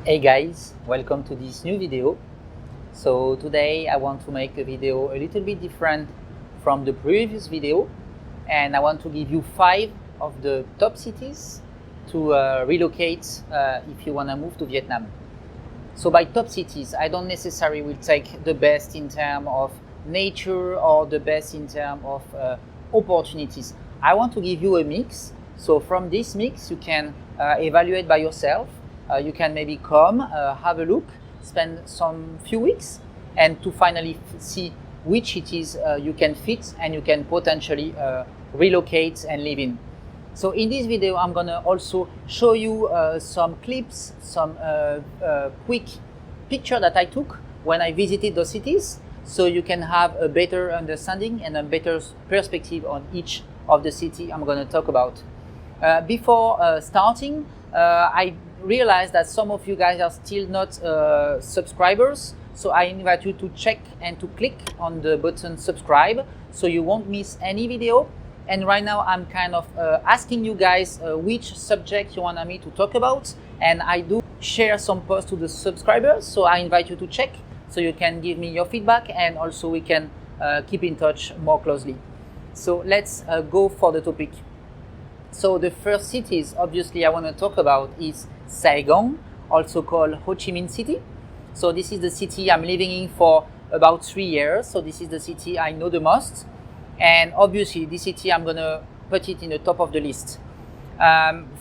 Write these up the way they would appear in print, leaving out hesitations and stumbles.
Hey guys, welcome to this new video. So today I want to make a video a little bit different from the previous video, and I want to give you 5 of the top cities to relocate if you want to move to Vietnam. So by top cities, I don't necessarily will take the best in terms of nature or the best in terms of opportunities. I want to give you a mix. So from this mix, you can evaluate by yourself. You can maybe come, have a look, spend some few weeks, and to finally see which cities you can fit and you can potentially relocate and live in. So in this video, I'm gonna also show you some clips, some quick picture that I took when I visited those cities, so you can have a better understanding and a better perspective on each of the city I'm gonna talk about. Before starting, I realized that some of you guys are still not subscribers, so I invite you to check and to click on the button subscribe so you won't miss any video. And right now I'm kind of asking you guys which subject you want me to talk about, and I do share some posts to the subscribers, so I invite you to check so you can give me your feedback, and also we can keep in touch more closely. So let's go for the topic. So the first cities obviously I want to talk about is Saigon, also called Ho Chi Minh City. So this is the city I'm living in for about 3 years, so this is the city I know the most. And obviously this city I'm gonna put it in the top of the list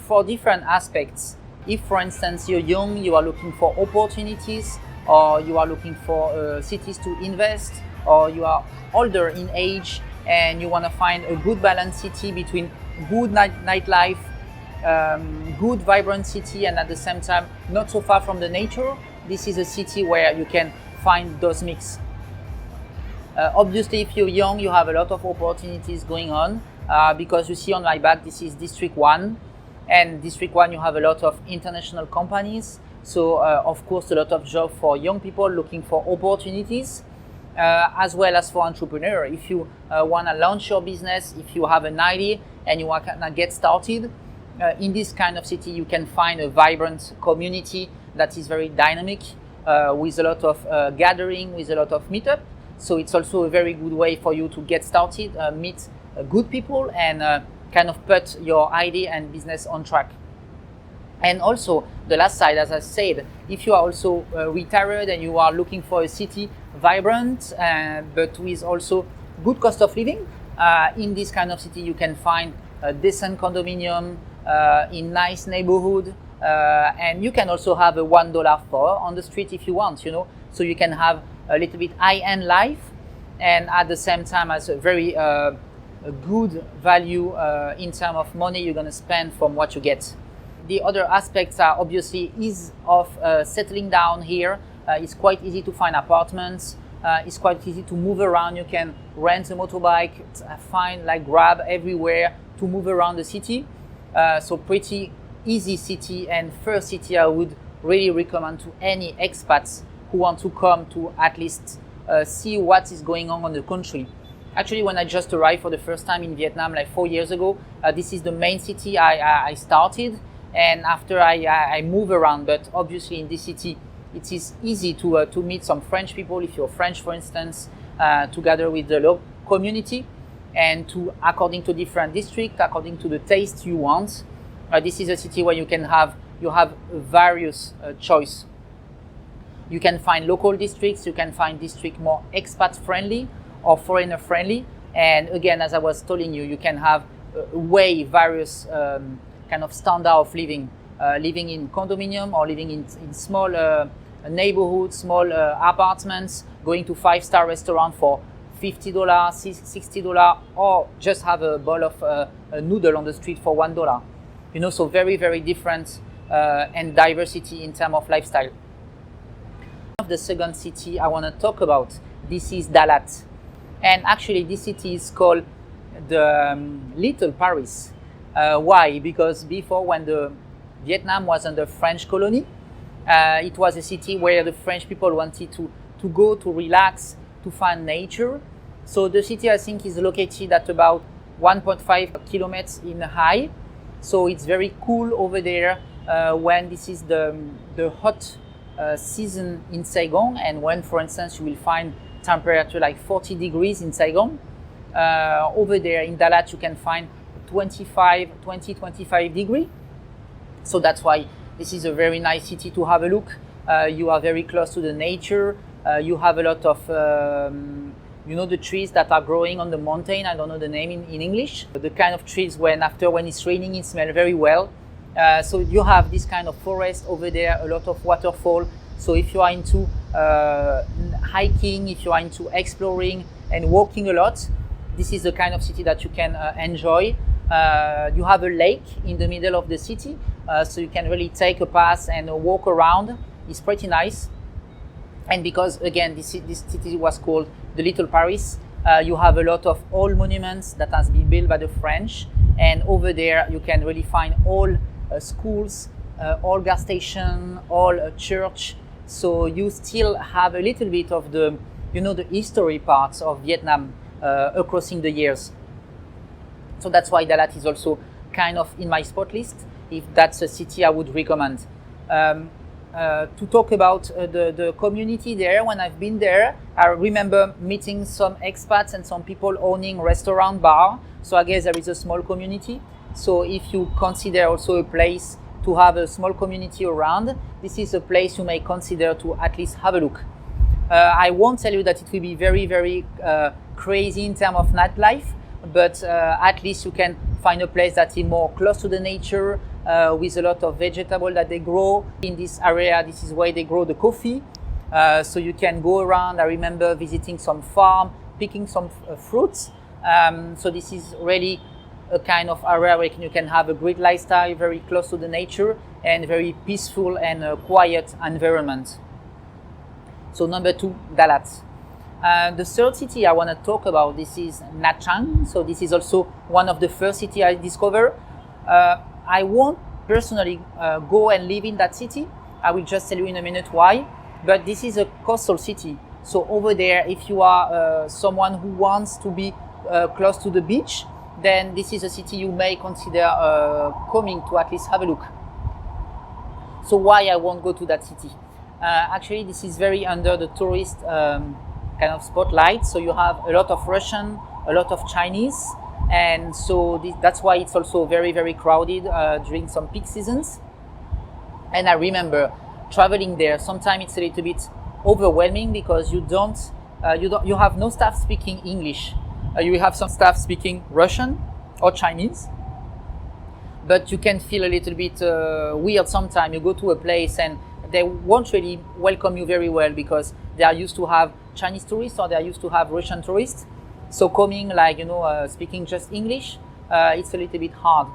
for different aspects. If for instance you're young, you are looking for opportunities, or you are looking for cities to invest, or you are older in age and you want to find a good balanced city between good nightlife, good vibrant city, and at the same time not so far from the nature, this is a city where you can find those mix. Obviously if you're young, you have a lot of opportunities going on because you see on my back this is District 1, and District 1 you have a lot of international companies, so of course a lot of jobs for young people looking for opportunities, as well as for entrepreneurs. If you want to launch your business, if you have an idea and you want to get started, in this kind of city you can find a vibrant community that is very dynamic, with a lot of gathering, with a lot of meetup. So it's also a very good way for you to get started, meet good people, and kind of put your idea and business on track. And also the last side, as I said, if you are also retired and you are looking for a city vibrant but with also good cost of living, in this kind of city you can find a decent condominium in nice neighborhood, and you can also have a $1 for on the street if you want, so you can have a little bit high-end life, and at the same time as a very a good value in terms of money you're going to spend from what you get. The other aspects are obviously ease of settling down here. It's quite easy to find apartments. It's quite easy to move around. You can rent a motorbike, find like Grab everywhere to move around the city. So pretty easy city, and first city I would really recommend to any expats who want to come to at least see what is going on the country. Actually, when I just arrived for the first time in Vietnam like 4 years ago, this is the main city I started, and after I move around. But obviously in this city it is easy to meet some French people if you're French, for instance, together with the local community, and to according to different districts, according to the taste you want. This is a city where you have various choice. You can find local districts, you can find districts more expat friendly or foreigner friendly, and again, as I was telling you, you can have way various kind of standard of living, living in condominium or living in small neighborhoods, small apartments, going to 5-star restaurant for $50, $60, or just have a bowl of a noodle on the street for $1. So very, very different and diversity in terms of lifestyle. The second city I want to talk about, this is Dalat, and actually this city is called the Little Paris. Why? Because before, when the Vietnam was under French colony, it was a city where the French people wanted to go to relax, to find nature. So the city, I think, is located at about 1.5 kilometers in high, so it's very cool over there when this is the the hot season in Saigon, and when, for instance, you will find temperature like 40 degrees in Saigon, over there in Dalat you can find 25 degree. So that's why this is a very nice city to have a look. You are very close to the nature. You have a lot of the trees that are growing on the mountain. I don't know the name in English. The kind of trees when it's raining, it smells very well. So you have this kind of forest over there, a lot of waterfall. So if you are into hiking, if you are into exploring and walking a lot, this is the kind of city that you can enjoy. You have a lake in the middle of the city, so you can really take a pass and walk around. It's pretty nice. And because, again, this city was called the Little Paris, you have a lot of old monuments that has been built by the French. And over there, you can really find all schools, all gas station, all church. So you still have a little bit of the history parts of Vietnam across the years. So that's why Dalat is also kind of in my spot list, if that's a city I would recommend. To talk about the community there, when I've been there, I remember meeting some expats and some people owning restaurant, bar. So I guess there is a small community. So if you consider also a place to have a small community around, this is a place you may consider to at least have a look. I won't tell you that it will be very, very crazy in terms of nightlife, but at least you can find a place that is more close to the nature, with a lot of vegetable that they grow in this area. This is where they grow the coffee. So you can go around. I remember visiting some farm, picking some fruits. So this is really a kind of area where you can have a great lifestyle, very close to the nature, and very peaceful and quiet environment. So number 2, Dalat. The third city I want to talk about, this is Nha Trang. So this is also one of the first cities I discovered. I won't personally go and live in that city. I will just tell you in a minute why. But this is a coastal city. So over there, if you are someone who wants to be close to the beach, then this is a city you may consider coming to at least have a look. So why I won't go to that city? Actually, this is very under the tourist kind of spotlight. So you have a lot of Russian, a lot of Chinese, and so that's why it's also very, very crowded during some peak seasons. And I remember traveling there. Sometimes it's a little bit overwhelming because you have no staff speaking English. You have some staff speaking Russian or Chinese, but you can feel a little bit weird sometimes. You go to a place and they won't really welcome you very well because they are used to have Chinese tourists or they are used to have Russian tourists. So coming speaking just English, it's a little bit hard.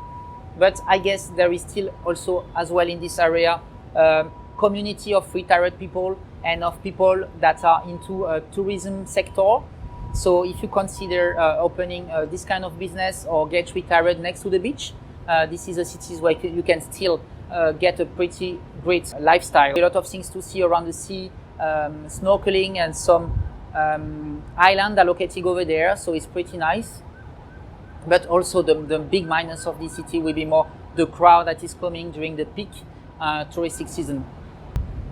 But I guess there is still also as well in this area community of retired people and of people that are into tourism sector. So if you consider opening this kind of business or get retired next to the beach, this is a city where you can still get a pretty great lifestyle. A lot of things to see around the sea, snorkeling, and some islands are located over there, so it's pretty nice. But also the big minus of this city will be more the crowd that is coming during the peak touristic season.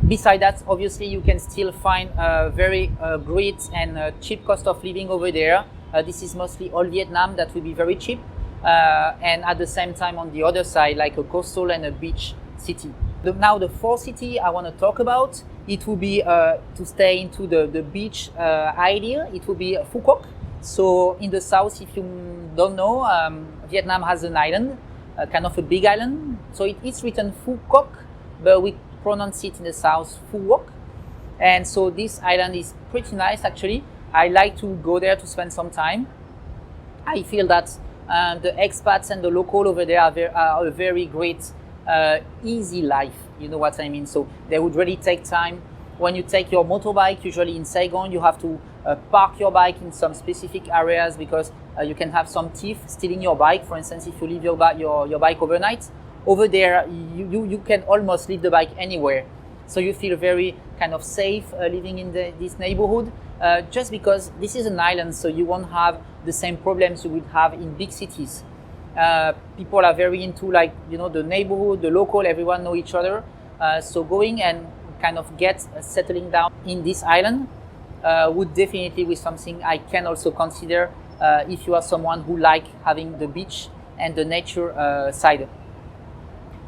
Besides that, obviously, you can still find very great and cheap cost of living over there. This is mostly all Vietnam that will be very cheap. And at the same time, on the other side, like a coastal and a beach city. Now, the fourth city I want to talk about, it will be to stay into the beach idea. It will be Phu Quoc. So in the south, if you don't know, Vietnam has an island, kind of a big island. So it is written Phu Quoc, but we pronounce it in the south Phu Quoc. And so this island is pretty nice actually. I like to go there to spend some time. I feel that the expats and the local over there are a very great, easy life. You know what I mean? So they would really take time. When you take your motorbike, usually in Saigon, you have to park your bike in some specific areas because you can have some thief stealing your bike. For instance, if you leave your bike overnight, over there you can almost leave the bike anywhere. So you feel very kind of safe living in this neighborhood, just because this is an island, so you won't have the same problems you would have in big cities. People are very into the neighborhood, the local, everyone know each other. So going and kind of settling down in this island would definitely be something I can also consider if you are someone who like having the beach and the nature side.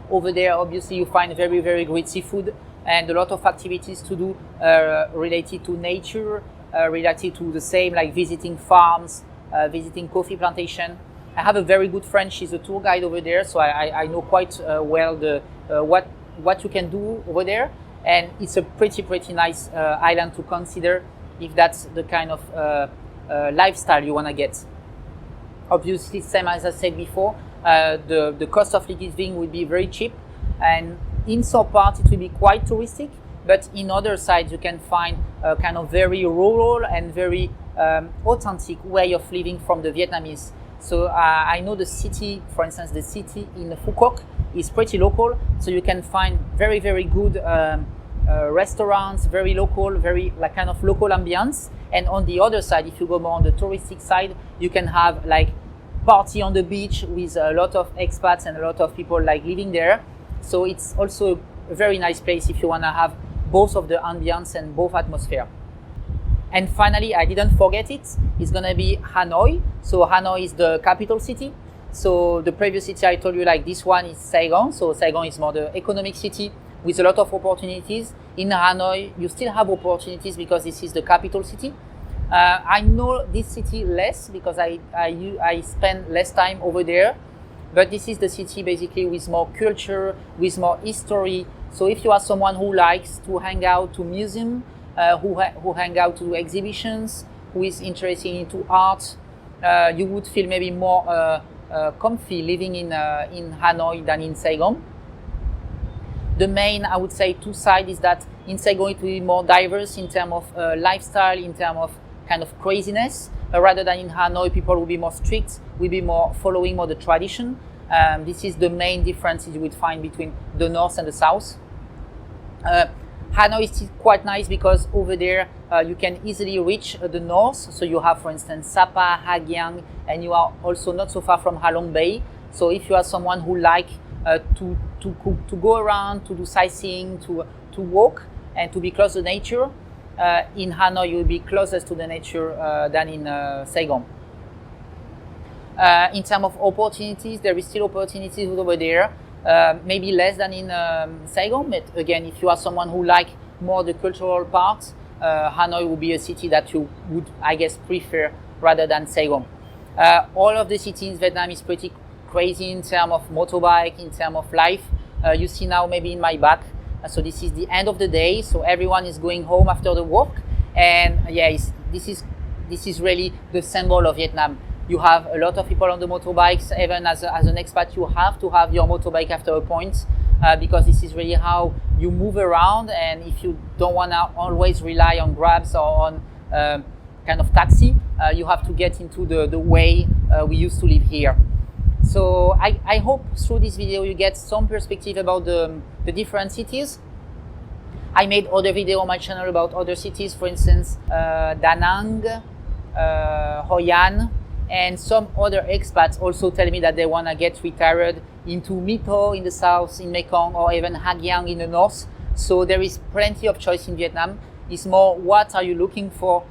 Over there, obviously, you find very, very great seafood and a lot of activities to do related to nature, related to the same, like visiting farms, visiting coffee plantation. I have a very good friend. She's a tour guide over there, so I know quite well what you can do over there. And it's a pretty nice island to consider if that's the kind of lifestyle you want to get. Obviously, same as I said before, the cost of living will be very cheap, and in some parts it will be quite touristic, but in other sides you can find a kind of very rural and very authentic way of living from the Vietnamese. So I know the city, for instance, the city in Phu Quoc is pretty local, so you can find very good restaurants, very local, very like kind of local ambience. And on the other side, if you go more on the touristic side, you can have like party on the beach with a lot of expats and a lot of people like living there. So it's also a very nice place if you want to have both of the ambience and both atmosphere. And finally, I didn't forget it, it's going to be Hanoi. So Hanoi is the capital city. So the previous city I told you, like this one is Saigon. So Saigon is more the economic city with a lot of opportunities. In Hanoi, you still have opportunities because this is the capital city. I know this city less because I spend less time over there, but this is the city basically with more culture, with more history. So if you are someone who likes to hang out to museum, who hang out to exhibitions, who is interested into art, you would feel maybe more comfy living in Hanoi than in Saigon. The main, I would say, two sides is that in Saigon it will be more diverse in terms of lifestyle, in terms of kind of craziness, rather than in Hanoi people will be more strict, will be more following more the tradition. This is the main difference you would find between the north and the south. Hanoi is quite nice because over there you can easily reach the north. So you have, for instance, Sapa, Ha Giang, and you are also not so far from Ha Long Bay. So if you are someone who like to go around, to do sightseeing, to walk, and to be close to nature, in Hanoi you will be closest to the nature than in Saigon. In terms of opportunities, there is still opportunities over there. Maybe less than in Saigon, but again, if you are someone who like more the cultural part, Hanoi would be a city that you would, I guess, prefer rather than Saigon. All of the cities in Vietnam is pretty crazy in terms of motorbike, in terms of life. You see now maybe in my back, so this is the end of the day, so everyone is going home after the work, and yeah, this is really the symbol of Vietnam. You have a lot of people on the motorbikes. Even as an expat, you have to have your motorbike after a point because this is really how you move around. And if you don't want to always rely on Grabs or on kind of taxi, you have to get into the way we used to live here. So I hope through this video you get some perspective about the different cities. I made other video on my channel about other cities, for instance, Da Nang, Hoi An. And some other expats also tell me that they want to get retired into My Tho in the south, in Mekong, or even Ha Giang in the north. So there is plenty of choice in Vietnam. It's more what are you looking for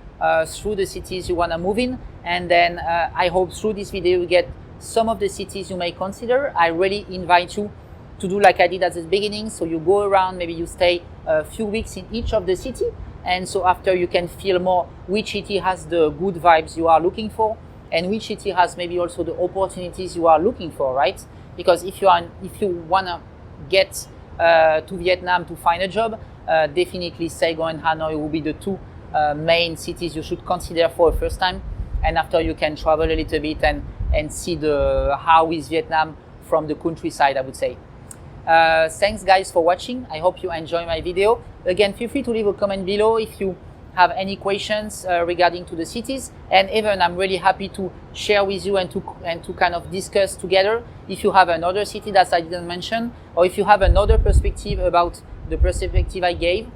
through the cities you want to move in. And then I hope through this video you get some of the cities you may consider. I really invite you to do like I did at the beginning. So you go around, maybe you stay a few weeks in each of the city. And so after you can feel more which city has the good vibes you are looking for, and which city has maybe also the opportunities you are looking for, right? Because if you wanna get to Vietnam to find a job, definitely Saigon and Hanoi will be the two main cities you should consider for the first time. And after you can travel a little bit and see how is Vietnam from the countryside, I would say. Thanks guys for watching. I hope you enjoy my video. Again, feel free to leave a comment below if you have any questions regarding to the cities, and even I'm really happy to share with you and to kind of discuss together. If you have another city that I didn't mention, or if you have another perspective about the perspective I gave,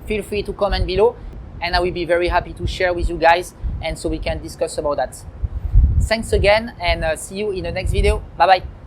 feel free to comment below, and I will be very happy to share with you guys, and so we can discuss about that. Thanks again, and see you in the next video. Bye bye.